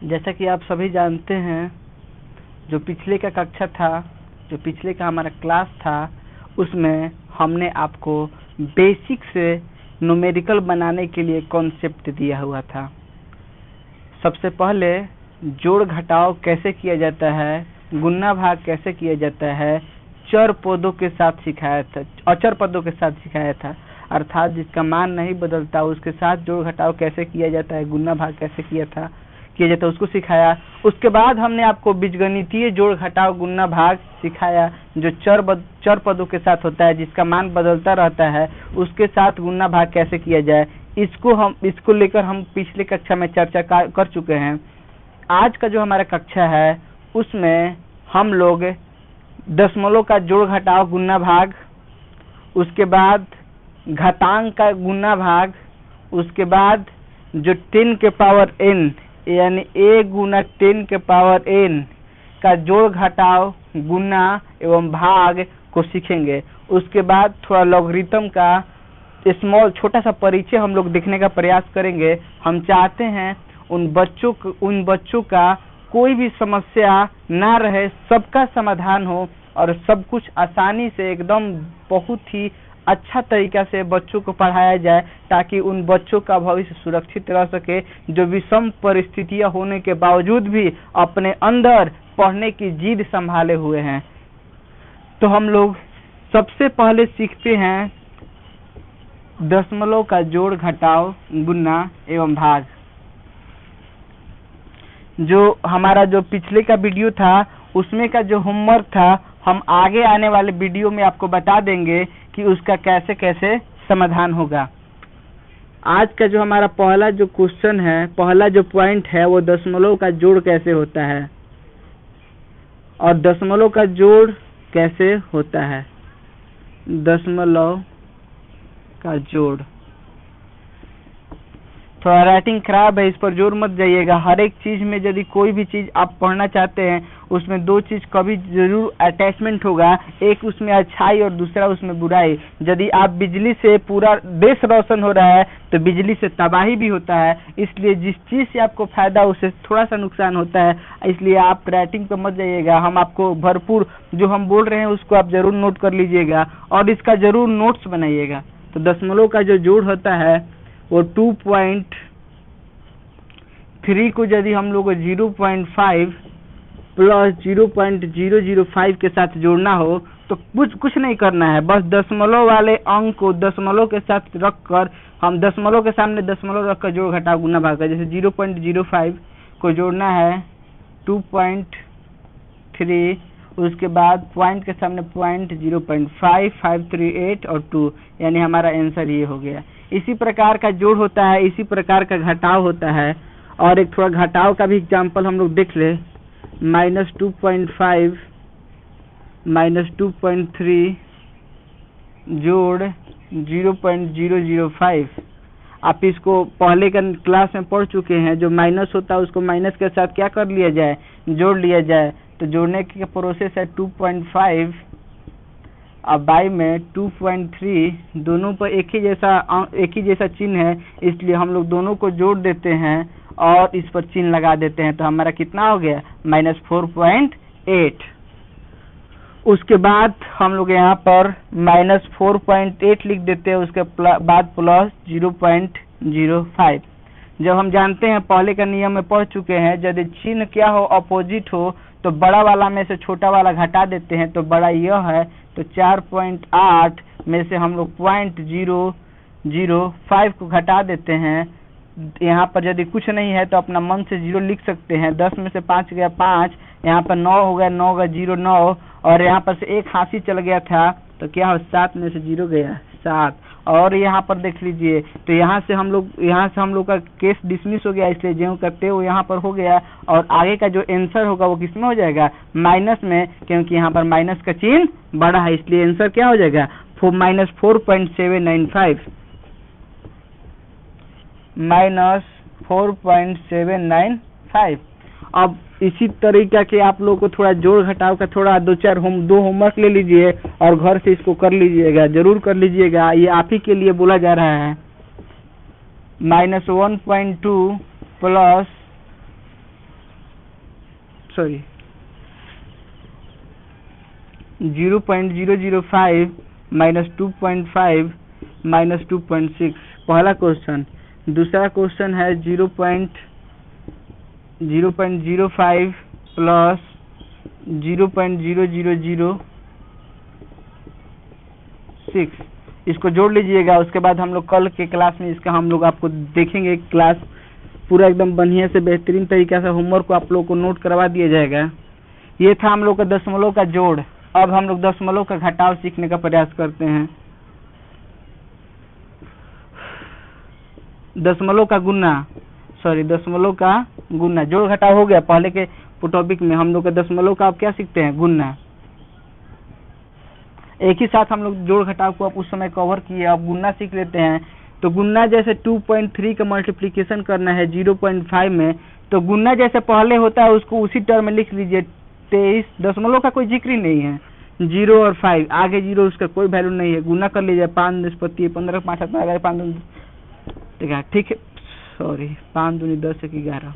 जैसा कि आप सभी जानते हैं, जो पिछले का कक्षा था, जो पिछले का हमारा क्लास था, उसमें हमने आपको बेसिक से न्यूमेरिकल बनाने के लिए कॉन्सेप्ट दिया हुआ था। सबसे पहले जोड़ घटाव कैसे किया जाता है, गुणा भाग कैसे किया जाता है, चर पदों के साथ सिखाया था, अचर पदों के साथ सिखाया था, अर्थात जिसका मान नहीं बदलता उसके साथ जोड़ घटाव कैसे किया जाता है, गुणा भाग कैसे किया जाता है, उसको सिखाया। उसके बाद हमने आपको बीजगणितीय जोड़ घटाव गुणा भाग सिखाया, जो चर पदों के साथ होता है, जिसका मान बदलता रहता है, उसके साथ गुणा भाग कैसे किया जाए। इसको लेकर हम पिछले कक्षा में चर्चा कर चुके हैं। आज का जो हमारा कक्षा है उसमें हम लोग दशमलव का जोड़ घटाव गुणा भाग, उसके बाद घातांक का गुणा भाग, उसके बाद जो 10 के पावर n यानी a गुना 10 के पावर n का जोड़ घटाव गुणा एवं भाग को सीखेंगे। उसके बाद थोड़ा लॉगरिथम का स्मॉल छोटा सा परिचय हम लोग देखने का प्रयास करेंगे। हम चाहते हैं उन बच्चों का कोई भी समस्या ना रहे, सबका समाधान हो और सब कुछ आसानी से एकदम बहुत ही अच्छा तरीका से बच्चों को पढ़ाया जाए, ताकि उन बच्चों का भविष्य सुरक्षित रह सके, जो विषम परिस्थितियां होने के बावजूद भी अपने अंदर पढ़ने की जिद संभाले हुए हैं। तो हम लोग सबसे पहले सीखते हैं दशमलव का जोड़ घटाव गुणा एवं भाग। जो हमारा जो पिछले का वीडियो था उसमें का जो होमवर्क था, हम आगे आने वाले वीडियो में आपको बता देंगे कि उसका कैसे कैसे समाधान होगा। आज का जो हमारा पहला जो क्वेश्चन है, पहला जो पॉइंट है, वो दशमलव का जोड़ कैसे होता है और दशमलव का जोड़ कैसे होता है। दशमलव का जोड़, थोड़ा राइटिंग खराब है, इस पर जोर मत जाइएगा। हर एक चीज में यदि कोई भी चीज आप पढ़ना चाहते हैं, उसमें दो चीज कभी जरूर अटैचमेंट होगा, एक उसमें अच्छाई और दूसरा उसमें बुराई। यदि आप बिजली से पूरा देश रोशन हो रहा है तो बिजली से तबाही भी होता है, इसलिए जिस चीज से आपको फायदा उससे थोड़ा सा नुकसान होता है, इसलिए आप राइटिंग पर मत जाइएगा। हम आपको भरपूर जो हम बोल रहे हैं उसको आप जरूर नोट कर लीजिएगा और इसका जरूर नोट्स बनाइएगा। तो दशमलव का जो जोड़ होता है वो 2.3 को यदि हम लोग 0.5 प्लस 0.005 के साथ जोड़ना हो तो कुछ नहीं करना है, बस दशमलव वाले अंक को दशमलव के साथ रखकर, हम दशमलव के सामने दशमलव रखकर जोड़ घटाव गुणा भाग का, जैसे 0.05 को जोड़ना है 2.3, उसके बाद पॉइंट के सामने पॉइंट 0.5538 और 2, यानी हमारा आंसर ये हो गया। इसी प्रकार का जोड़ होता है, इसी प्रकार का घटाव होता है। और एक थोड़ा घटाव का भी एग्जाम्पल हम लोग देख ले। -2.5 -2.3 जोड़ 0.005। आप इसको पहले का क्लास में पढ़ चुके हैं। जो माइनस होता है उसको माइनस के साथ क्या कर लिया जाए, जोड़ लिया जाए। तो जोड़ने की प्रोसेस है 2.5 अब बाई में 2.3, दोनों पर एक ही जैसा चिन्ह है, इसलिए हम लोग दोनों को जोड़ देते हैं और इस पर चिन्ह लगा देते हैं। तो हमारा कितना हो गया, -4.8। उसके बाद हम लोग यहाँ पर -4.8 लिख देते हैं, उसके बाद प्लस 0.05। जब हम जानते हैं, पहले का नियम में पढ़ चुके हैं, यदि चिन्ह क्या हो, अपोजिट हो, तो बड़ा वाला में से छोटा वाला घटा देते हैं। तो बड़ा यह है, तो 4.8 में से हम लोग 0.005 को घटा देते हैं। यहाँ पर यदि कुछ नहीं है तो अपना मन से 0 लिख सकते हैं। 10 में से 5 गया 5, यहाँ पर 9 हो गया, 9 का 0 9, और यहाँ पर से एक हाथी चल गया था तो क्या हो, 7 में से 0 गया 7। और यहाँ पर देख लीजिए, तो यहाँ से हम लोग का केस डिसमिस हो गया, इसलिए जो करते हो यहाँ पर हो गया। और आगे का जो आंसर होगा वो किस में हो जाएगा, माइनस में, क्योंकि यहाँ पर माइनस का चिन्ह बड़ा है, इसलिए आंसर क्या हो जाएगा, -4.795 -4.795। अब इसी तरीका के आप लोगों को थोड़ा जोड़ घटाव का थोड़ा दो होमवर्क ले लीजिए और घर से इसको कर लीजिएगा, जरूर कर लीजिएगा, ये आप ही के लिए बोला जा रहा है। -1.2 प्लस सॉरी 0.005 माइनस 2.5 माइनस 2.6 पहला क्वेश्चन। दूसरा क्वेश्चन है 0.05 प्लस 0.0006 इसको जोड़ लीजिएगा। उसके बाद हम लोग कल के क्लास में इसका हम लोग आपको देखेंगे, क्लास पूरा एकदम बढ़िया से बेहतरीन तरीके से होमवर्क को आप लोगों को नोट करवा दिया जाएगा। ये था हम लोग का दशमलव का जोड़। अब हम लोग दशमलव का घटाव सीखने का प्रयास करते हैं। दशमलव का गुना, जोड़ घटाव हो गया। पहले के टॉपिक में हम लोग का दशमलव का अब क्या सीखते हैं, गुना। एक ही साथ हम लोग जोड़ घटाव को अब उस समय कवर किए, अब गुना सीख लेते हैं। तो गुना जैसे 2.3 का मल्टीप्लिकेशन करना है 0.5 में, तो गुना जैसे पहले होता है उसको उसी टर्म में लिख लीजिए। 23 दशमलव का कोई जिक्र ही नहीं है, 0 और 5 आगे 0 उसका कोई वैल्यू नहीं है। गुना कर लीजिए, 5 निष्पत्ति 15 5 7 11 5 ठीक है, सॉरी 5 दूनी 10 1 11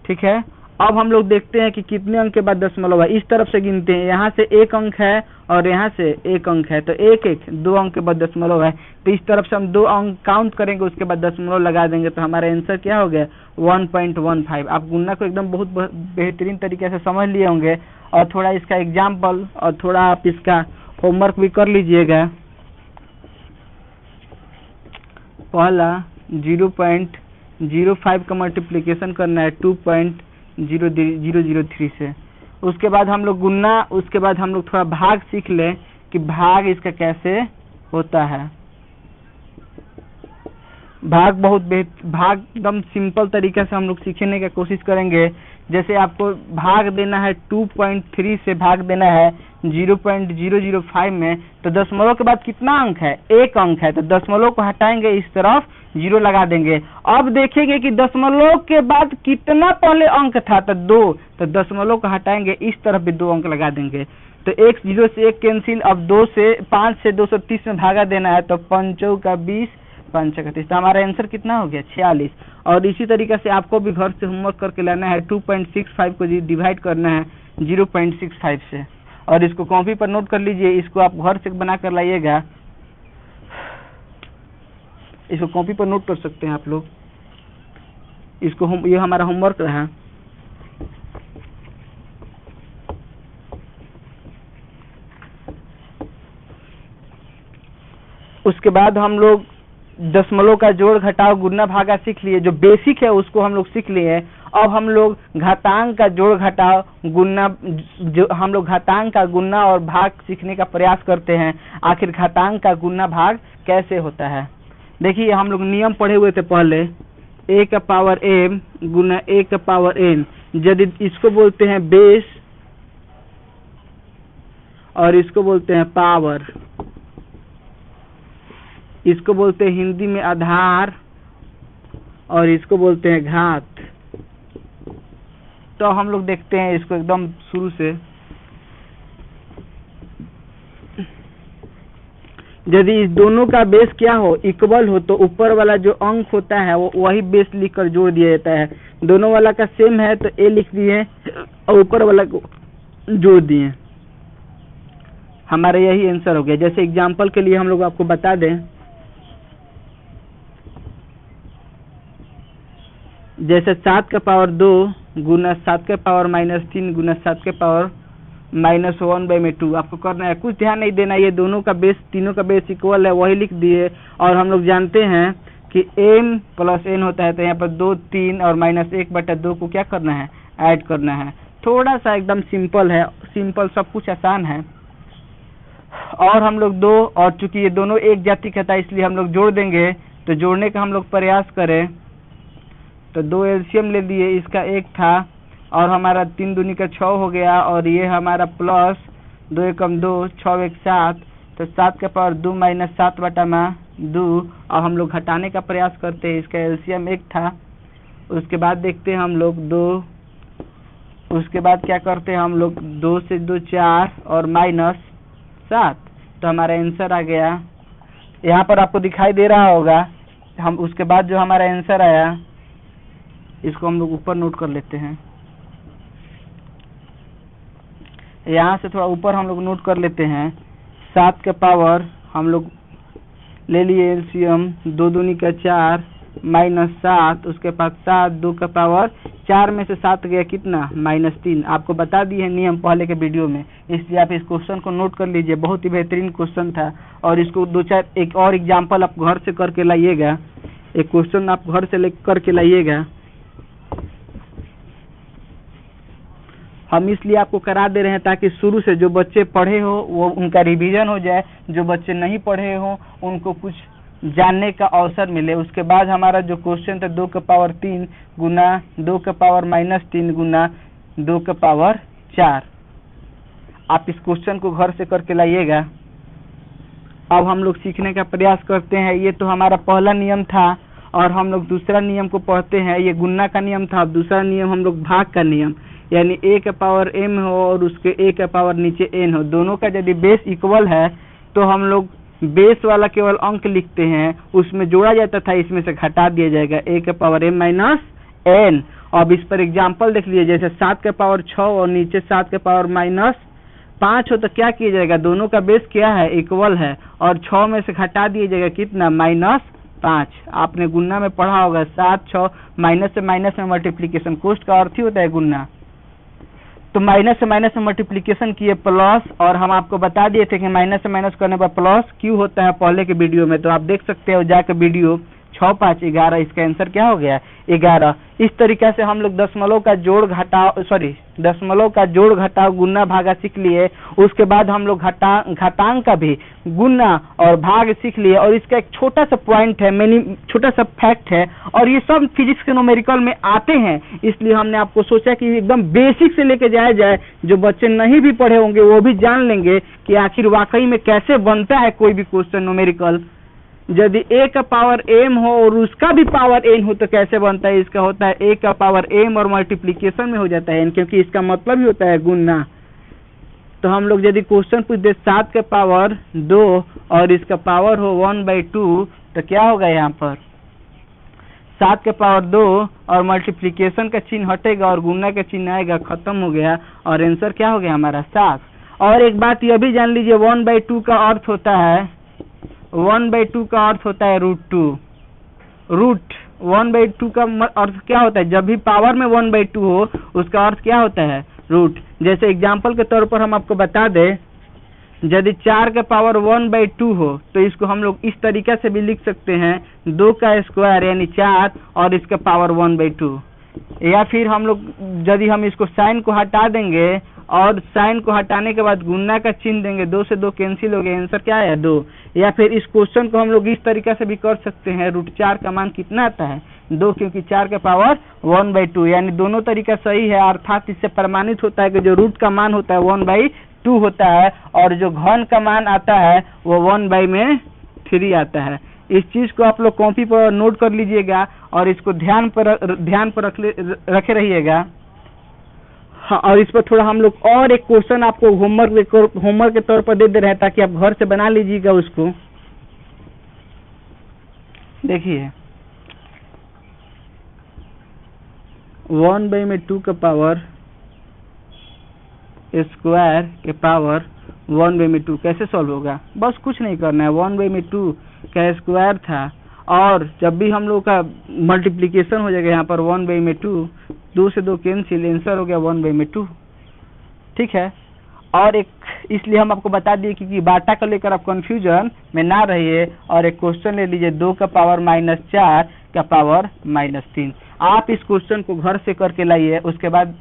ठीक है। अब हम लोग देखते हैं कि कितने अंक के बाद दशमलव है। इस तरफ से गिनते हैं, यहाँ से 1 अंक है और यहाँ से 1 अंक है, तो 1 1 2 अंक के बाद दशमलव है। तो इस तरफ से हम 2 अंक काउंट करेंगे, उसके बाद दशमलव लगा देंगे, तो हमारा आंसर क्या हो गया 1.15। आप गुना को एकदम बहुत बेहतरीन तरीके से समझ लिए होंगे, और थोड़ा इसका एग्जाम्पल और थोड़ा आप इसका होमवर्क भी कर लीजिएगा। पहला 0.05 का मल्टीप्लिकेशन करना है 2.0003 से। उसके बाद हम लोग गुना, उसके बाद हम लोग थोड़ा भाग सीख लें कि भाग इसका कैसे होता है। भाग एकदम सिंपल तरीके से हम लोग सीखने की कोशिश करेंगे। जैसे आपको भाग देना है 2.3 से भाग देना है 0.005 में, तो दशमलव के बाद कितना अंक है, 1 अंक है, तो दशमलव को हटाएंगे, इस तरफ 0 लगा देंगे। अब देखेंगे कि दशमलव के बाद कितना पहले अंक था, तो 2, तो दशमलव को हटाएंगे, इस तरफ भी 2 अंक लगा देंगे। तो 1 0 से 1 कैंसिल। अब 5 से 230 में भागा देना है, तो 5 चौका 20 5 31, तो हमारा आंसर कितना हो गया 46। और इसी तरीके से आपको भी घर से होमवर्क करके लाना है। 2.65 को डिवाइड करना है 0.65 से, और इसको कॉपी पर नोट कर लीजिए। इसको आप घर से बना कर लाइएगा, इसको कॉपी पर नोट कर सकते हैं आप लोग। इसको ये हमारा होमवर्क रहा। उसके बाद हम लोग दशमलव का जोड़ घटाव गुना भागा सीख लिए, जो बेसिक है उसको हम लोग सीख लिए। अब हम लोग घातांक का जोड़ घटाव गुना, जो हम लोग घातांक का गुना और भाग सीखने का प्रयास करते हैं। आखिर घातांक का गुना भाग कैसे होता है, देखिए हम लोग नियम पढ़े हुए थे पहले। a का पावर m गुना a का पावर n, यदि इसको बोलते हैं बेस और इसको बोलते हैं पावर, इसको बोलते हैं हिंदी में आधार और इसको बोलते हैं घात। तो हम लोग देखते हैं इसको एकदम शुरू से। यदि इस दोनों का बेस क्या हो, इक्वल हो, तो ऊपर वाला जो अंक होता है वो वही बेस लिखकर जोड़ दिया जाता है। दोनों वाला का सेम है तो a लिख दिए और ऊपर वाला को जोड़ दिए, हमारा यही आंसर हो गया। जैसे एग्जांपल के लिए हम लोग आपको बता दें, जैसे 7 का पावर 2 गुना 7 के पावर -3 गुना 7 के पावर -1/2 आपको करना है। कुछ ध्यान नहीं देना, ये दोनों का बेस, तीनों का बेस इक्वल है, वही लिख दिए। और हम लोग जानते हैं कि m प्लस n होता है, तो यहाँ पर 2 3 और -1/2 को क्या करना है, ऐड करना है। थोड़ा सा एकदम सिंपल है, सिंपल, सब कुछ आसान है। और हम लोग 2, और चूंकि ये दोनों एक जाति का था इसलिए हम लोग जोड़ देंगे। तो जोड़ने का हम लोग प्रयास करें तो 2 एलसीएम ले लिए, इसका 1 था और हमारा 3 दूनी का 6 हो गया, और ये हमारा प्लस 2 एकम 2 6 1 7, तो 7 का पावर 2 माइनस 7/2। और हम लोग घटाने का प्रयास करते हैं, इसका एलसीएम 1 था। उसके बाद देखते हैं हम लोग 2, उसके बाद क्या करते हैं हम लोग 2 से 2 4 और -7, तो हमारा आंसर आ गया। यहाँ पर आपको दिखाई दे रहा होगा। हम उसके बाद जो हमारा आंसर आया इसको हम लोग ऊपर नोट कर लेते हैं। यहाँ से थोड़ा ऊपर हम लोग नोट कर लेते हैं 7 के पावर हम लोग ले लिए एलसीएम, 2 दूनी का 4 माइनस 7, उसके बाद 7 2 का पावर 4 में से 7 गया कितना -3। आपको बता दिए हैं नियम पहले के वीडियो में, इसलिए आप इस क्वेश्चन को नोट कर लीजिए। बहुत ही बेहतरीन क्वेश्चन था और इसको 2-4 एक और एग्जाम्पल आप घर से करके लाइएगा। एक क्वेश्चन आप घर से करके लाइएगा। हम इसलिए आपको करा दे रहे हैं ताकि शुरू से जो बच्चे पढ़े हो वो उनका रिवीजन हो जाए, जो बच्चे नहीं पढ़े हो उनको कुछ जानने का अवसर मिले। उसके बाद हमारा जो क्वेश्चन था 2 का पावर 3 गुना 2 का पावर -3 गुना 2 का पावर 4। आप इस क्वेश्चन को घर से करके लाइएगा। अब हम लोग सीखने का प्रयास करते हैं। ये तो हमारा पहला नियम था और हम लोग दूसरा नियम को पढ़ते हैं। ये गुना का नियम था। दूसरा नियम हम लोग भाग का नियम, यानी a का पावर m हो और उसके a का पावर नीचे n हो, दोनों का यदि बेस इक्वल है तो हम लोग बेस वाला केवल अंक लिखते हैं, उसमें जोड़ा जाता था, इसमें से घटा दिया जाएगा a का पावर m माइनस n। अब इस पर एग्जाम्पल देख लीजिए, जैसे 7 का पावर 6 और नीचे 7 का पावर -5 हो तो क्या किया जाएगा, दोनों का बेस क्या है इक्वल है और 6 में से घटा दिया जाएगा कितना -5। आपने गुना में पढ़ा होगा 7 6 माइनस से माइनस में मल्टीप्लीकेशन, कोष्ट का अर्थ ही होता है गुना। तो माइनस से माइनस में मल्टीप्लीकेशन किए प्लस, और हम आपको बता दिए थे कि माइनस से माइनस करने पर प्लस क्यों होता है पहले के वीडियो में, तो आप देख सकते हो जाकर वीडियो 6 5 11। इसका आंसर क्या हो गया 11। इस तरीके से हम लोग दशमलव का जोड़ घटाव गुना भागा सीख लिए। उसके बाद हम लोग घातांक का भी गुना और भाग सीख लिए। और इसका एक छोटा सा पॉइंट है, छोटा सा फैक्ट है, और ये सब फिजिक्स के न्यूमेरिकल में आते हैं, इसलिए हमने आपको सोचा कि एकदम बेसिक से लेके जाया जाए। जो बच्चे नहीं भी पढ़े होंगे वो भी जान लेंगे कि आखिर वाकई में कैसे बनता है कोई भी क्वेश्चन न्यूमेरिकल। यदि a का पावर m हो और उसका भी पावर n हो तो कैसे बनता है, इसका होता है a का पावर m और मल्टीप्लीकेशन में हो जाता है n, क्योंकि इसका मतलब ही होता है गुना। तो हम लोग यदि क्वेश्चन पूछ दे 7 का पावर 2 और इसका पावर हो 1/2 तो क्या होगा, यहाँ पर 7 के पावर 2 और मल्टीप्लीकेशन का चिन्ह हटेगा और गुना का चिन्ह आएगा, खत्म हो गया और आंसर क्या हो गया हमारा 7। और एक बात यह भी जान लीजिए 1/2 का अर्थ होता है 1/2 का अर्थ होता है √2। रूट 1/2 का अर्थ क्या होता है, जब भी पावर में 1/2 हो उसका अर्थ क्या होता है रूट। जैसे एग्जांपल के तौर पर हम आपको बता दें, यदि 4 का पावर 1/2 हो तो इसको हम लोग इस तरीके से भी लिख सकते हैं 2 का स्क्वायर यानी 4 और इसका पावर 1/2। या फिर हम लोग यदि हम इसको साइन को हटा देंगे और साइन को हटाने के बाद गुना का चिन्ह देंगे, 2 से 2 कैंसिल हो गया, आंसर क्या है 2। या फिर इस क्वेश्चन को हम लोग इस तरीके से भी कर सकते हैं, √4 का मान कितना आता है 2, क्योंकि 4 का पावर 1/2, यानी दोनों तरीका सही है। अर्थात इससे प्रमाणित होता है कि जो रूट का मान होता है 1/2 होता है और जो घन का मान आता है वो 1/3 आता है। इस चीज को आप लोग कॉपी पर नोट कर लीजिएगा और इसको ध्यान पर रखे रहिएगा। हाँ, और इस पर थोड़ा हम लोग और एक क्वेश्चन आपको होमवर्क के तौर पर दे रहे हैं ताकि आप घर से बना लीजिएगा उसको। देखिए 1/2 का पावर स्क्वायर के पावर 1/2 कैसे सॉल्व होगा, बस कुछ नहीं करना है। 1/2 का स्क्वायर था और जब भी हम लोग का मल्टीप्लीकेशन हो जाएगा यहाँ पर 1/2, 2 से 2 कैंसिल, आंसर हो गया 1/2। ठीक है। और एक इसलिए हम आपको बता दिए क्योंकि बाटा को लेकर आप कंफ्यूजन में ना रहिए। और एक क्वेश्चन ले लीजिए 2 का पावर -4 का पावर -3। आप इस क्वेश्चन को घर से करके लाइए, उसके बाद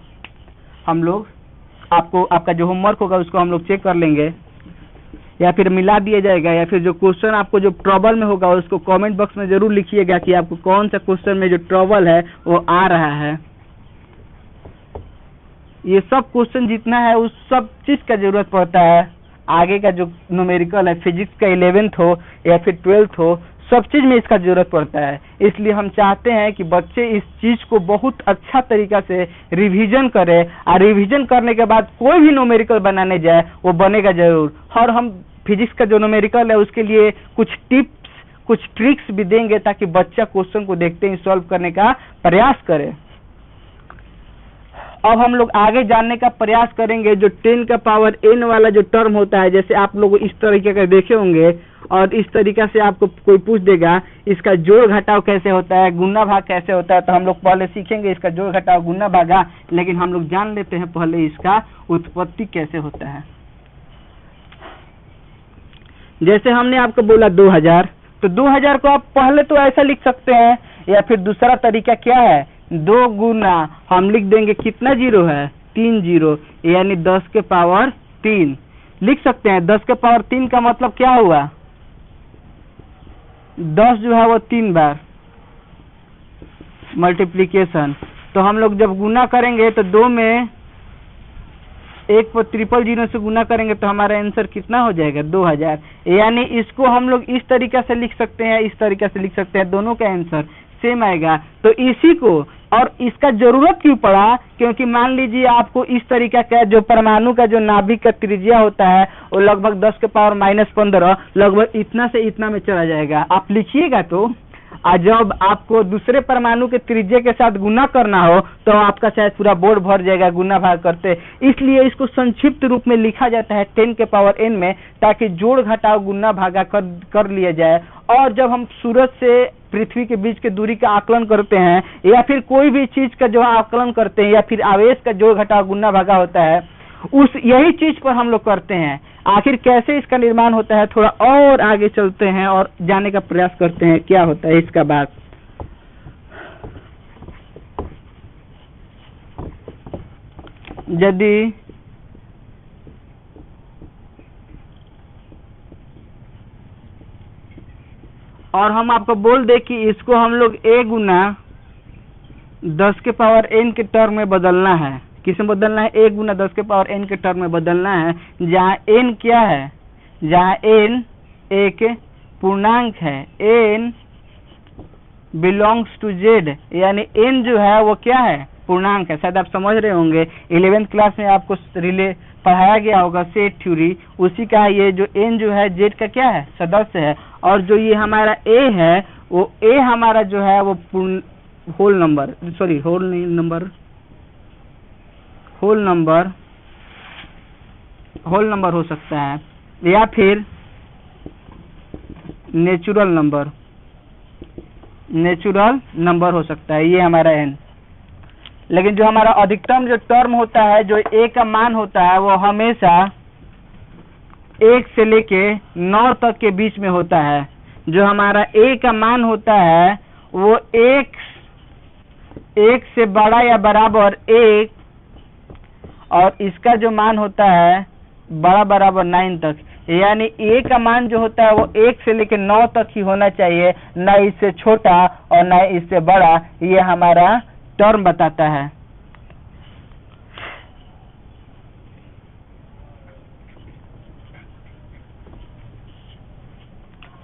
हम लोग आपका जो होमवर्क होगा उसको हम लोग चेक कर लेंगे या फिर मिला दिया जाएगा। या फिर जो क्वेश्चन आपको जो ट्रबल में होगा उसको कमेंट बॉक्स में जरूर लिखिएगा कि आपको कौन सा क्वेश्चन में जो ट्रबल है वो आ रहा है। ये सब क्वेश्चन जितना है उस सब चीज का जरूरत पड़ता है। आगे का जो न्यूमेरिकल है, फिजिक्स का 11th हो या फिर 12th हो, सब चीज में इसका जरूरत पड़ता है। इसलिए हम चाहते हैं कि बच्चे इस चीज को बहुत अच्छा तरीका से रिवीजन करें और रिवीजन करने के बाद कोई भी न्यूमेरिकल बनाने जाए वो बनेगा जरूर। और हम फिजिक्स का जो न्यूमेरिकल है उसके लिए कुछ टिप्स कुछ ट्रिक्स भी देंगे ताकि बच्चा क्वेश्चन को देखते ही सॉल्व करने का प्रयास करे। अब हम लोग आगे जानने का प्रयास करेंगे जो 10 का पावर n वाला जो टर्म होता है, जैसे आप लोग इस तरीके का देखे होंगे और इस तरीका से आपको कोई पूछ देगा इसका जोड़ घटाव कैसे होता है, गुना भाग कैसे होता है, तो हम लोग पहले सीखेंगे इसका जोड़ घटाव गुना भागा, लेकिन हम लोग जान लेते हैं पहले इसका उत्पत्ति कैसे होता है। जैसे हमने आपको बोला 2000, तो 2000 को आप पहले तो ऐसा लिख सकते हैं, या फिर दूसरा तरीका क्या है, 2 गुना हम लिख देंगे कितना जीरो है, 3 जीरो, यानी 10 के पावर 3 लिख सकते हैं। 10 के पावर 3 का मतलब क्या हुआ, 10 जो है वो 3 बार मल्टीप्लीकेशन। तो हम लोग जब गुना करेंगे तो 2 में 1 पर 000 से गुना करेंगे तो हमारा आंसर कितना हो जाएगा, 2000। यानी इसको हम लोग इस तरीका से लिख सकते हैं, इस तरीका से लिख सकते हैं, दोनों का आंसर सेम आएगा। तो इसी को, और इसका जरूरत क्यों पड़ा, क्योंकि मान लीजिए आपको इस तरीका का जो परमाणु का जो नाभिक का त्रिज्या होता है वो लगभग 10 के पावर -15 लगभग इतना से इतना में चला जाएगा। आप लिखिएगा तो जब आपको दूसरे परमाणु के त्रिज्या के साथ गुना करना हो तो आपका शायद पूरा बोर्ड भर जाएगा गुना भाग करते। इसलिए इसको संक्षिप्त रूप में लिखा जाता है 10 के पावर n में, ताकि जोड़ घटाव गुना भागा कर लिया जाए। और जब हम सूरज से पृथ्वी के बीच के दूरी का आकलन करते हैं, या फिर कोई भी चीज का जो आकलन करते हैं, या फिर आवेश का जोड़ घटाव गुना भागा होता है, उस यही चीज पर हम लोग करते हैं। आखिर कैसे इसका निर्माण होता है, थोड़ा और आगे चलते हैं और जानने का प्रयास करते हैं क्या होता है इसका बात। यदि और हम आपको बोल दे कि इसको हम लोग a गुना 10 के पावर n के टर्म में बदलना है, किस में बदलना है, a गुना 10 के पावर n के टर्म में बदलना है, जहाँ n क्या है, जहाँ n एक पूर्णांक है, n बिलोंग्स टू z, यानी n जो है वो क्या है, पूर्णांक है। शायद आप समझ रहे होंगे 11th क्लास में आपको रिले पढ़ाया गया होगा सेट थ्योरी, उसी का ये जो n जो है z का क्या है, सदस्य है, और जो ये हमारा a है वो a हमारा जो है वो whole number, sorry whole number हो सकता है, या फिर नेचुरल नंबर हो सकता है, ये हमारा n। लेकिन जो हमारा अधिकतम जो टर्म होता है, जो a का मान होता है, वो हमेशा 1 से लेके 9 तक के बीच में होता है। जो हमारा a का मान होता है वो 1 से बड़ा या बराबर 1, और इसका जो मान होता है बड़ा बराबर 9 तक, यानी a का मान जो होता है वो 1 से लेकर 9 तक ही होना चाहिए, न इससे छोटा और न इससे बड़ा। ये हमारा टर्म बताता है।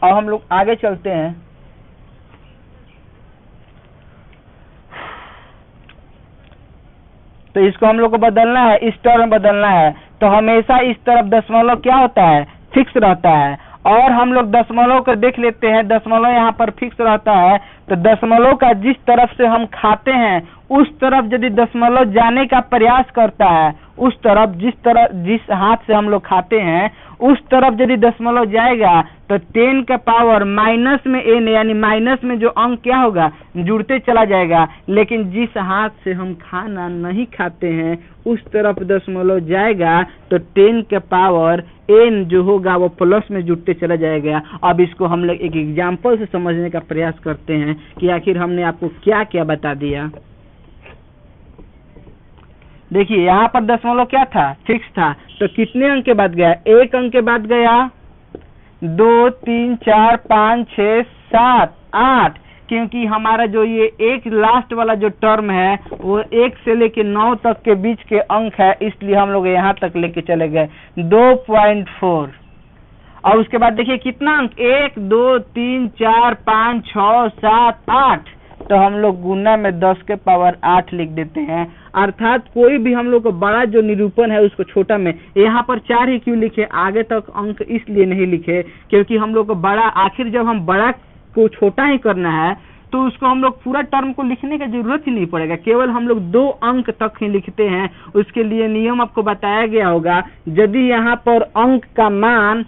अब हम लोग आगे चलते हैं। तो इसको हम लोग को बदलना है, इस टर्म बदलना है, तो हमेशा इस तरफ दशमलव क्या होता है, फिक्स रहता है। और हम लोग दशमलव को देख लेते हैं, दशमलव यहाँ पर फिक्स रहता है, तो दशमलव का जिस तरफ से हम खाते हैं उस तरफ यदि दशमलव जाने का प्रयास करता है, उस तरफ जिस हाथ से हम लोग खाते हैं उस तरफ यदि दशमलव जाएगा तो 10 का पावर माइनस में n, यानी माइनस में जो अंक क्या होगा, जुड़ते चला जाएगा। लेकिन जिस हाथ से हम खाना नहीं खाते हैं उस तरफ दशमलव जाएगा तो 10 का पावर n जो होगा वो प्लस में जुड़ते चला जाएगा। अब इसको हम लोग एक एग्जाम्पल से समझने का प्रयास करते हैं कि आखिर हमने आपको क्या क्या बता दिया। देखिए यहाँ पर दशमलव क्या था, फिक्स था, तो कितने अंक के बाद गया, 1 अंक के बाद गया, 2 3 4 5 6 7 8, क्योंकि हमारा जो ये एक लास्ट वाला जो टर्म है वो 1 से लेके 9 तक के बीच के अंक है, इसलिए हम लोग यहाँ तक लेके चले गए 2.4। और उसके बाद देखिए कितना अंक, 1 2 3 4 5 6 7 8, तो हम लोग गुना में 10 के पावर 8 लिख देते हैं। अर्थात कोई भी हम लोग को बड़ा जो निरूपण है उसको छोटा में, यहाँ पर 4 ही क्यों लिखे, आगे तक अंक इसलिए नहीं लिखे क्योंकि हम लोग को बड़ा, आखिर जब हम बड़ा को छोटा ही करना है तो उसको हम लोग पूरा टर्म को लिखने का जरूरत ही नहीं पड़ेगा, केवल हम लोग 2 अंक तक ही लिखते हैं। उसके लिए नियम आपको बताया गया होगा, यदि यहाँ पर अंक का मान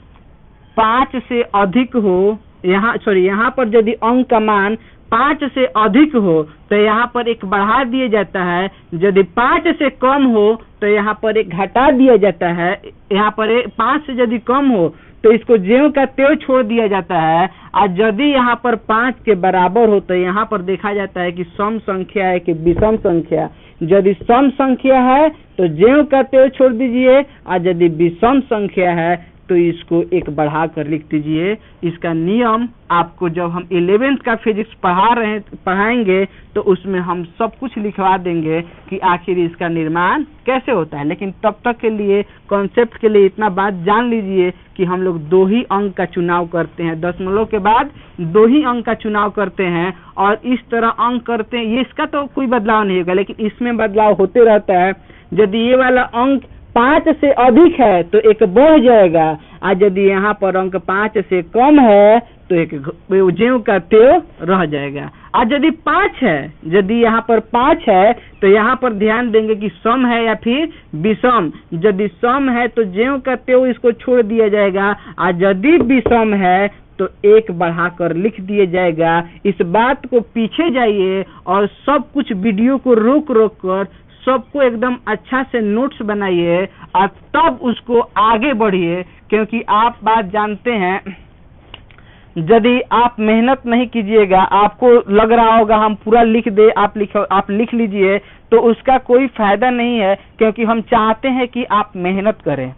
5 से अधिक हो, यहाँ पर यदि अंक का मान 5 से अधिक हो तो यहाँ पर एक बढ़ा दिया जाता है, यदि 5 से कम हो तो यहाँ पर एक घटा दिया जाता है। यहाँ पर 5 से यदि कम हो तो इसको ज्यों का त्यों छोड़ दिया जाता है, और यदि यहाँ पर 5 के बराबर हो तो यहाँ पर देखा जाता है कि सम संख्या है कि विषम संख्या। यदि सम संख्या है तो ज्यों का त्यों छोड़ दीजिए, और यदि विषम संख्या है तो इसको एक बढ़ा कर लिख दीजिए। इसका नियम आपको जब हम 11th का फिजिक्स पढ़ाएंगे तो उसमें हम सब कुछ लिखवा देंगे कि आखिर इसका निर्माण कैसे होता है। लेकिन तब तक के लिए कॉन्सेप्ट के लिए इतना बात जान लीजिए कि हम लोग 2 ही अंक का चुनाव करते हैं, दशमलव के बाद 2 ही अंक का चुनाव करते हैं और इस तरह अंक करते हैं। ये इसका तो कोई बदलाव नहीं होगा, लेकिन इसमें बदलाव होते रहता है। यदि ये वाला अंक 5 से अधिक है तो एक बढ़ जाएगा, और यदि यहाँ पर अंक 5 से कम है तो एक ज्यों का त्यों रह जाएगा। और यदि 5 है, यदि यहाँ पर 5 है तो यहाँ पर ध्यान देंगे कि सम है या फिर विषम। यदि सम है तो ज्यों का त्यों इसको छोड़ दिया जाएगा, और यदि विषम है तो एक बढ़ाकर लिख दिया जाएगा। इस बात को पीछे जाइए और सब कुछ वीडियो को रोक कर सबको एकदम अच्छा से नोट्स बनाइए और तब उसको आगे बढ़िए, क्योंकि आप बात जानते हैं, यदि आप मेहनत नहीं कीजिएगा, आपको लग रहा होगा हम पूरा लिख दे, आप लिख लीजिए, तो उसका कोई फायदा नहीं है, क्योंकि हम चाहते हैं कि आप मेहनत करें।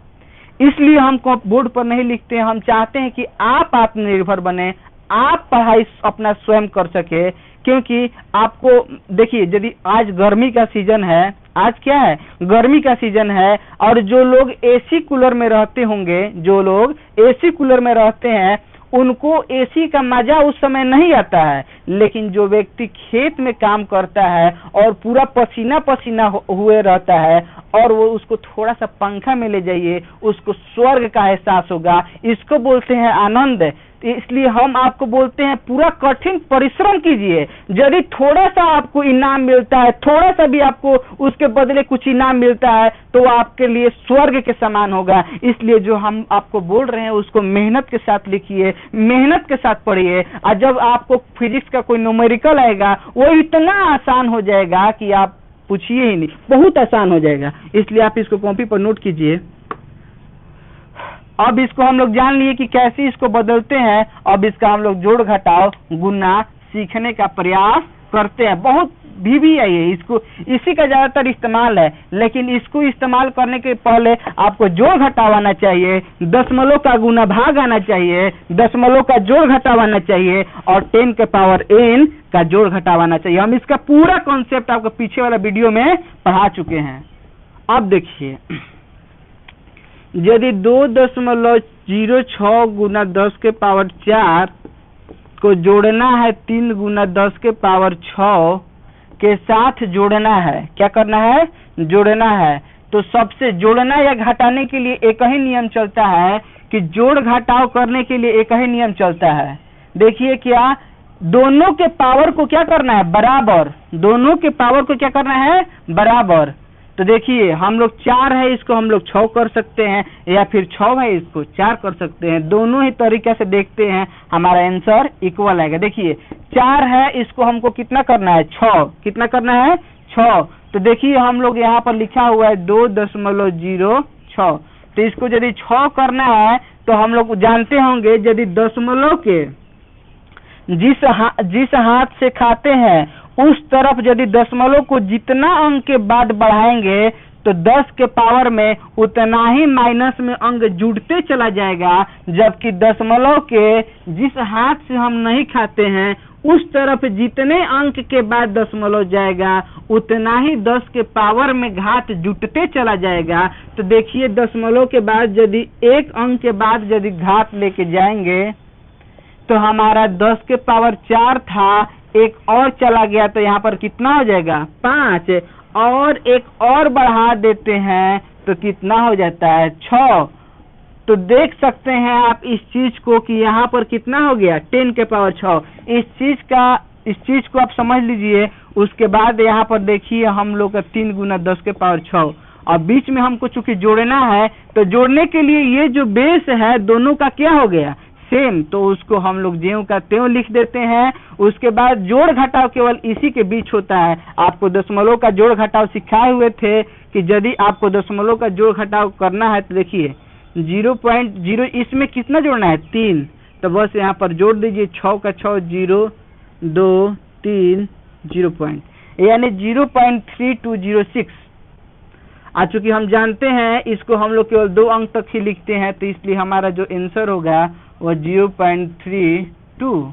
इसलिए हम बोर्ड पर नहीं लिखते हैं। हम चाहते हैं कि आप आत्मनिर्भर बने, आप पढ़ाई अपना स्वयं कर सके। क्योंकि आपको देखिए, यदि आज गर्मी का सीजन है, आज क्या है, गर्मी का सीजन है, और जो लोग एसी कूलर में रहते होंगे, जो लोग एसी कूलर में रहते हैं उनको एसी का मजा उस समय नहीं आता है। लेकिन जो व्यक्ति खेत में काम करता है और पूरा पसीना पसीना हुए रहता है और वो उसको थोड़ा सा पंखा में ले जाइए, उसको स्वर्ग का एहसास होगा। इसको बोलते हैं आनंद। इसलिए हम आपको बोलते हैं पूरा कठिन परिश्रम कीजिए। यदि थोड़ा सा आपको इनाम मिलता है, थोड़ा सा भी आपको उसके बदले कुछ इनाम मिलता है, तो आपके लिए स्वर्ग के समान होगा। इसलिए जो हम आपको बोल रहे हैं उसको मेहनत के साथ लिखिए, मेहनत के साथ पढ़िए, और जब आपको फिजिक्स का कोई न्यूमेरिकल आएगा वो इतना आसान हो जाएगा कि आप पूछिए ही नहीं, बहुत आसान हो जाएगा। इसलिए आप इसको कॉपी पर नोट कीजिए। अब इसको हम लोग जान लिए कि कैसे इसको बदलते हैं। अब इसका हम लोग जोड़ घटाव गुना सीखने का प्रयास करते हैं। बहुत भी है ये, इसको इसी का ज्यादातर इस्तेमाल है, लेकिन इसको इस्तेमाल करने के पहले आपको जोड़ घटाव आना चाहिए, दशमलव का गुना भाग आना चाहिए, दशमलव का जोड़ घटाव आना चाहिए, और 10 के पावर n का जोड़ घटाव आना चाहिए। हम इसका पूरा कॉन्सेप्ट आपको पीछे वाला वीडियो में पढ़ा चुके हैं। अब देखिए, यदि 2.06 गुना 10 के पावर 4 को जोड़ना है 3 गुना 10 के पावर 6 के साथ जोड़ना है, क्या करना है, जोड़ना है। तो सबसे जोड़ना या घटाने के लिए एक ही नियम चलता है कि जोड़ घटाव करने के लिए एक ही नियम चलता है। देखिए, क्या दोनों के पावर को क्या करना है, बराबर। दोनों के पावर को क्या करना है, बराबर। तो देखिए, हम लोग 4 है, इसको हम लोग 6 कर सकते हैं, या फिर 6 है इसको 4 कर सकते हैं। दोनों ही तरीके से देखते हैं, हमारा आंसर इक्वल आएगा। देखिए, 4 है, इसको हमको कितना करना है, 6। कितना करना है, 6। तो देखिए, हम लोग यहाँ पर लिखा हुआ है 2.06। तो इसको यदि 6 करना है तो हम लोग जानते होंगे, यदि दशमलव के जिस हाथ से खाते हैं उस तरफ यदि दशमलव को जितना अंक के बाद बढ़ाएंगे तो 10 के पावर में उतना ही माइनस में अंक जुड़ते चला जाएगा। जबकि दशमलव के जिस हाथ से हम नहीं खाते हैं उस तरफ जितने अंक के बाद दशमलव जाएगा उतना ही 10 के पावर में घात जुटते चला जाएगा। तो देखिए, दशमलव के बाद यदि एक अंक के बाद यदि घात लेके जाएंगे तो हमारा 10 के पावर 4 था, एक और चला गया तो यहाँ पर कितना हो जाएगा, 5, और एक और बढ़ा देते हैं तो कितना हो जाता है, 6। तो देख सकते हैं आप इस चीज को कि यहाँ पर कितना हो गया, 10 के पावर 6। इस चीज का इस चीज को आप समझ लीजिए। उसके बाद यहाँ पर देखिए हम लोग का 3 गुना 10 के पावर 6, और बीच में हमको चूंकि जोड़ना है, तो जोड़ने के लिए ये जो बेस है दोनों का क्या हो गया, सेम, तो उसको हम लोग ज्यों का त्यों लिख देते हैं। उसके बाद जोड़ घटाव केवल इसी के बीच होता है। आपको दशमलव का जोड़ घटाव सिखाए हुए थे कि यदि आपको दशमलव का जोड़ घटाव करना है तो देखिए 0.0 इसमें कितना जोड़ना है, 3, तो बस यहाँ पर जोड़ दीजिए 6 का 6, 0 2 3 0 पॉइंट, यानी 0.3206। आज चूंकि हम जानते हैं इसको हम लोग केवल 2 अंक तक ही लिखते हैं, तो इसलिए हमारा जो आंसर होगा वो 0.32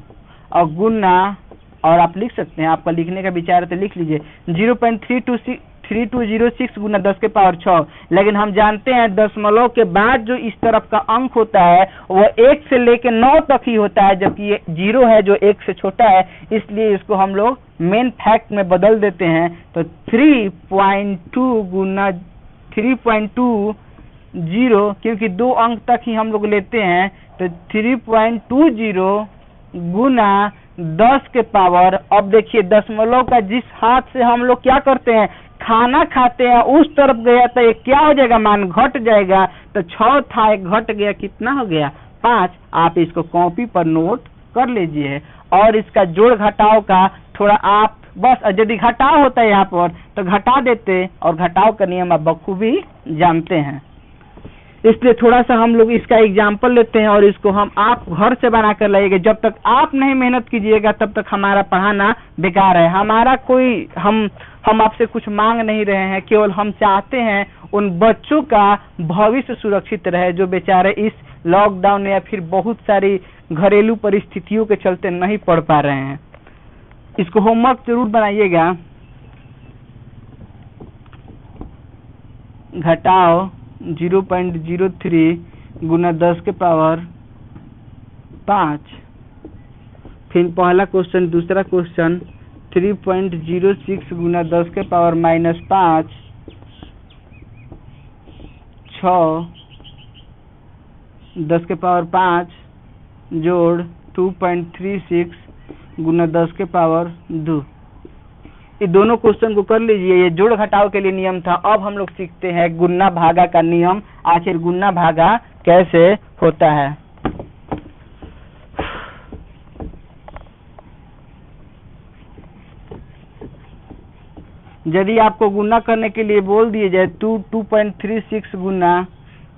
और गुना, और आप लिख सकते हैं, आपका लिखने का विचार है तो लिख लीजिए 0.3206 गुना 10 के पावर 6। लेकिन हम जानते हैं दशमलव के बाद जो इस तरफ का अंक होता है वो 1 से लेके 9 तक ही होता है, जबकि ये 0 है जो 1 से छोटा है, इसलिए इसको हम लोग मेन फैक्ट में बदल देते हैं। तो 3.2 गुना 3.20, क्योंकि 2 अंक तक ही हम लोग लेते हैं, तो 3.20 गुना 10 के पावर, अब देखिए दशमलव का जिस हाथ से हम लोग क्या करते हैं, खाना खाते हैं, उस तरफ गया तो ये क्या हो जाएगा, मान घट जाएगा, तो 6 था, एक घट गया, कितना हो गया, 5। आप इसको कॉपी पर नोट कर लीजिए। और इसका जोड़ घटाव का थोड़ा आप बस, यदि घटाव होता है यहाँ पर तो घटा देते, और घटाव का नियम आप बखूबी जानते हैं, इसलिए थोड़ा सा हम लोग इसका एग्जाम्पल लेते हैं और इसको हम आप घर से बना कर लाइएगा। जब तक आप नहीं मेहनत कीजिएगा तब तक हमारा पढ़ाना बेकार है। हमारा कोई हम आपसे कुछ मांग नहीं रहे हैं, केवल हम चाहते हैं उन बच्चों का भविष्य सुरक्षित रहे जो बेचारे इस लॉकडाउन या फिर बहुत सारी घरेलू परिस्थितियों के चलते नहीं पढ़ पा रहे हैं। इसको होमवर्क जरूर बनाइएगा। घटाओ 0.03 गुना 10 के पावर 5। फिर पहला क्वेश्चन, दूसरा क्वेश्चन 3.06 गुना 10 के पावर -5, 6 10 के पावर 5 जोड़ 2.36 गुना 10 के पावर 2। ये दोनों क्वेश्चन को कर लीजिए। ये जोड़ घटाव के लिए नियम था। अब हम लोग सीखते हैं गुना भागा का नियम। आखिर गुना भागा कैसे होता है। यदि आपको गुना करने के लिए बोल दिए जाए 2.36 गुना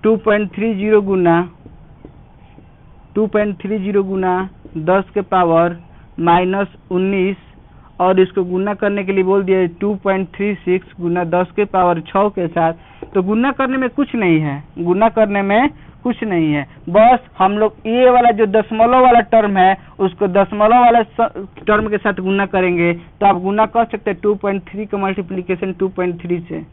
2.30 गुना 10 के पावर -19, और इसको गुना करने के लिए बोल दिया 2.36 गुना 10 के पावर 6 के साथ, तो गुना करने में कुछ नहीं है, गुना करने में कुछ नहीं है। बस हम लोग ये वाला जो दशमलव वाला टर्म है उसको दशमलव वाला टर्म के साथ गुना करेंगे, तो आप गुना कर सकते हैं 2.3 का मल्टीप्लीकेशन 2.3 से।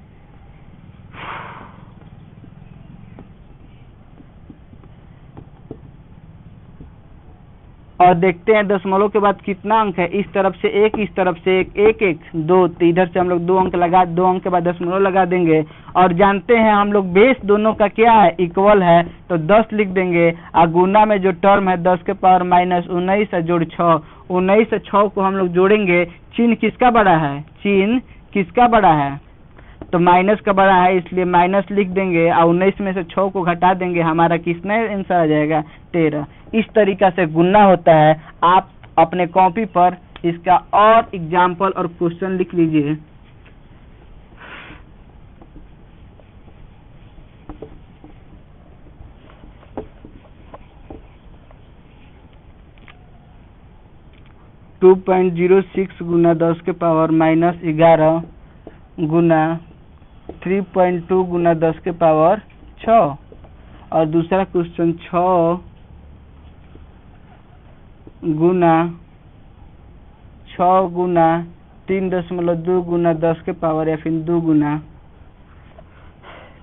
और देखते हैं दशमलव के बाद कितना अंक है। इस तरफ से एक, इस तरफ से एक, 1 1 2, तो इधर से हम लोग 2 अंक लगा, 2 अंक के बाद दशमलव लगा देंगे। और जानते हैं हम लोग बेस दोनों का क्या है, इक्वल है, तो 10 लिख देंगे। और गुना में जो टर्म है 10 के पावर -19 है जोड़ 6, 19 से 6 को हम लोग जोड़ेंगे। चिन्ह किसका बड़ा है, चिन्ह किसका बड़ा है, तो माइनस का बड़ा है, इसलिए माइनस लिख देंगे। और 19 में से 6 को घटा देंगे, हमारा कितना आंसर आ जाएगा, 13। इस तरीका से गुना होता है। आप अपने कॉपी पर इसका और एग्जाम्पल और क्वेश्चन लिख लीजिए। (2.06 गुना 10 के पावर -11 गुना 3.2 गुना 10 के पावर 6। और दूसरा क्वेश्चन 6 गुना 3.2 गुना 10 के पावर या फिर 2 गुना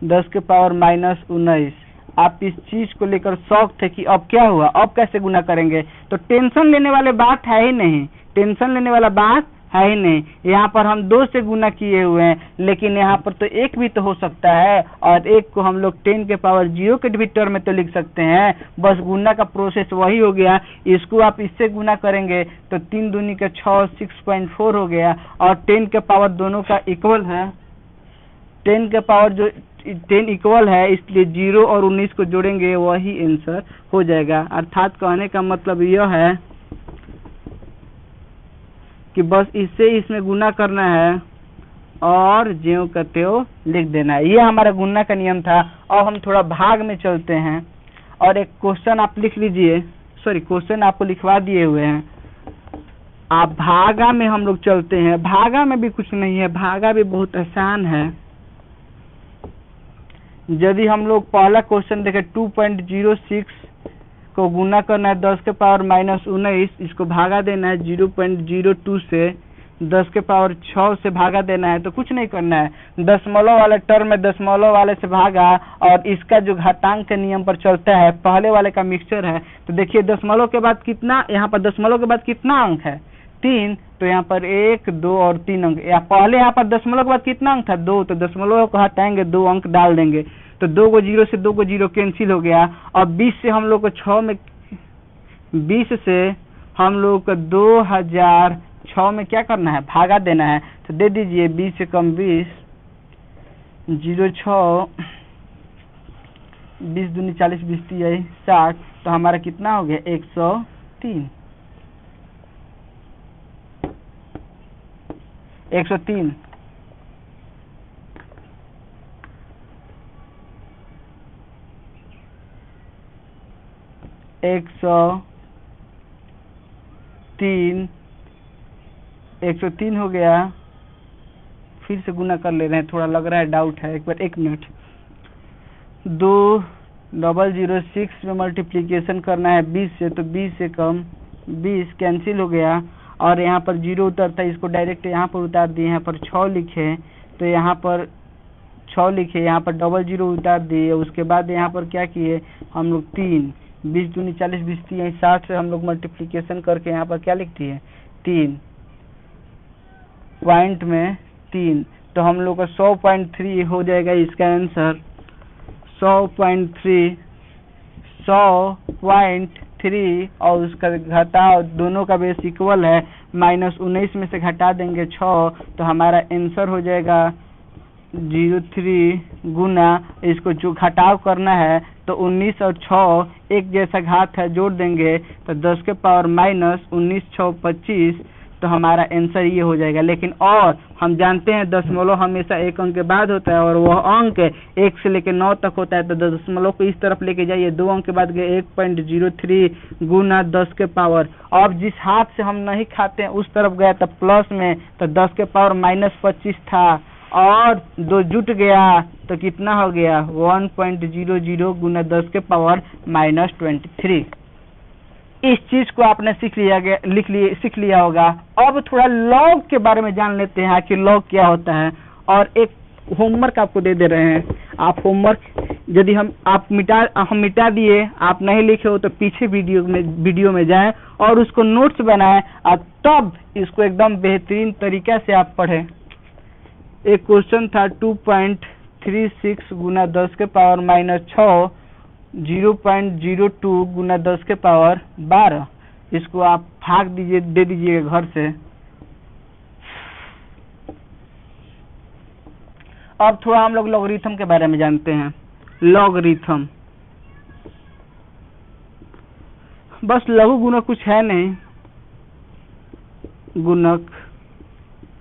10 के पावर -19। आप इस चीज को लेकर शौक थे कि अब क्या हुआ, अब कैसे गुना करेंगे, तो टेंशन लेने वाले बात है ही नहीं, टेंशन लेने वाला बात है ही नहीं। यहाँ पर हम 2 से गुना किए हुए हैं, लेकिन यहाँ पर तो 1 भी तो हो सकता है, और 1 को हम लोग 10 के पावर 0 के भी टर्म में तो लिख सकते हैं। बस गुना का प्रोसेस वही हो गया। इसको आप इससे गुना करेंगे तो 3 दूनी का 6 6.4 हो गया, और 10 के पावर दोनों का इक्वल है। 10 के पावर जो 10 इक्वल है, इसलिए 0 और 19 को जोड़ेंगे वही आंसर हो जाएगा। अर्थात कहने का मतलब यह है कि बस इससे इसमें गुना करना है और ज्यों का त्यों लिख देना है। ये हमारा गुना का नियम था। और हम थोड़ा भाग में चलते हैं, और एक क्वेश्चन आप लिख लीजिए, सॉरी क्वेश्चन आपको लिखवा दिए हुए हैं। आप भागा में हम लोग चलते हैं। भागा में भी कुछ नहीं है, भागा भी बहुत आसान है। यदि हम लोग पहला क्वेश्चन देखें, 2.06 को गुना करना है 10 के पावर -19, इसको भागा देना है 0.02 से, 10 के पावर 6 से भागा देना है। तो कुछ नहीं करना है, दशमलव वाले टर्म में दशमलव वाले से भागा, और इसका जो घातांक के नियम पर चलता है, पहले वाले का मिक्सचर है। तो देखिए दशमलव के बाद कितना, यहाँ पर दशमलव के बाद कितना अंक है, 3, तो यहाँ पर 1 2 और 3 अंक। पहले यहाँ पर दशमलव के बाद कितना अंक था, 2, तो दशमलव को हटाएंगे, 2 अंक डाल देंगे, तो 2 को 0 से 2 को 0 कैंसिल हो गया। और 20 से हम लोग को 6 में, 20 से हम लोग को 2006 में क्या करना है, भागा देना है। तो दे दीजिए 20 से कम 20, 06, 20 दूनी 40, 20 3 60, तो हमारा कितना हो गया 103। 103 103 हो गया। फिर से गुना कर ले रहे हैं, थोड़ा लग रहा है डाउट है, एक बार 1 मिनट। 2006 में मल्टीप्लीकेशन करना है 20 से, तो 20 से कम 20 कैंसिल हो गया, और यहाँ पर 0 उतरता है, इसको डायरेक्ट यहाँ पर उतार दिए, यहाँ पर 6 लिखे, तो यहाँ पर 6 लिखे, यहाँ पर 00 उतार दिए। उसके बाद यहाँ पर क्या किए हम लोग 3, 20 दूनी 40, 20 3 60 से हम लोग मल्टीप्लीकेशन करके यहाँ पर क्या लिख दिए 3 पॉइंट में 3, तो हम लोग का 100.3 हो जाएगा इसका आंसर। 100.3 और उसका घटाओ, दोनों का बेस इक्वल है, -19 में से घटा देंगे 6, तो हमारा आंसर हो जाएगा 03 गुना, इसको जो घटाव करना है तो 19 और 6 एक जैसा घात है, जोड़ देंगे तो 10 के पावर -19 6 25, तो हमारा आंसर ये हो जाएगा। लेकिन और हम जानते हैं दशमलव हमेशा 1 अंक के बाद होता है, और वह अंक 1 से लेकर 9 तक होता है, तो दशमलव को इस तरफ लेके जाइए, 2 अंक के बाद गए 1.03 गुना 10 के पावर। अब जिस हाथ से हम नहीं खाते हैं उस तरफ गया तो प्लस में, तो 10 के पावर -25 था, और 2 जुट गया तो कितना हो गया 1.00 गुना 10 के पावर -23। इस चीज को आपने सीख लिया होगा। अब थोड़ा लॉग के बारे में जान लेते हैं कि लॉग क्या होता है, और एक होमवर्क आपको दे रहे हैं। आप होमवर्क यदि हम मिटा दिए, आप नहीं लिखे हो, तो पीछे वीडियो में जाएं और उसको नोट्स बनाएं, और तब इसको एकदम बेहतरीन तरीका से आप पढ़ें। एक क्वेश्चन था 2.36 गुना 10 के पावर -6, 0.02 गुना 10 के पावर 12। इसको आप भाग दे दीजिएगा घर से। अब थोड़ा हम लोग लॉगरिथम के बारे में जानते हैं। लॉगरिथम बस लघु गुणक कुछ है नहीं, गुणक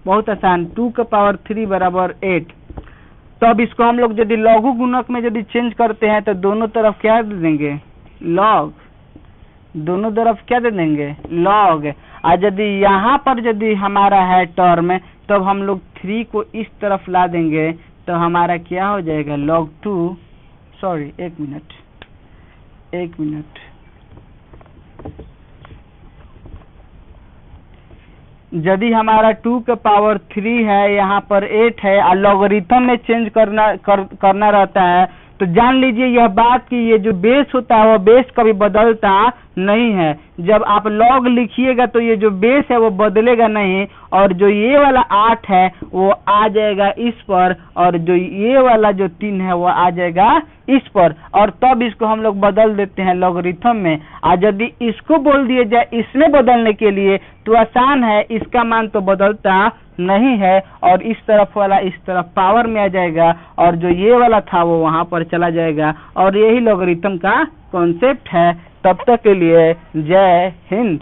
बहुत आसान, 2 के पावर 3 बराबर 8। तो अब इसको हम लोग यदि लघु गुणक में यदि चेंज करते हैं तो दोनों तरफ क्या दे देंगे लॉग, दोनों तरफ क्या दे देंगे लॉग। और यदि यहाँ पर यदि हमारा है टर्म, तब हम लोग 3 को इस तरफ ला देंगे, तो हमारा क्या हो जाएगा log 2, सॉरी एक मिनट, यदि हमारा 2 के पावर 3 है, यहाँ पर 8 है, और लॉगरिथम में चेंज करना रहता है, तो जान लीजिए यह बात कि ये जो बेस होता है वो बेस कभी बदलता नहीं है। जब आप लॉग लिखिएगा तो ये जो बेस है वो बदलेगा नहीं, और जो ये वाला 8 है वो आ जाएगा इस पर, और जो ये वाला जो 3 है वो आ जाएगा इस पर, और तब इसको हम लोग बदल देते हैं लॉगरिथम में। और यदि इसको बोल दिया जाए इसमें बदलने के लिए तो आसान है, इसका मान तो बदलता नहीं है, और इस तरफ वाला इस तरफ पावर में आ जाएगा, और जो ये वाला था वो वहां पर चला जाएगा, और यही लॉगरिथम का कॉन्सेप्ट है। तब तक के लिए जय हिंद।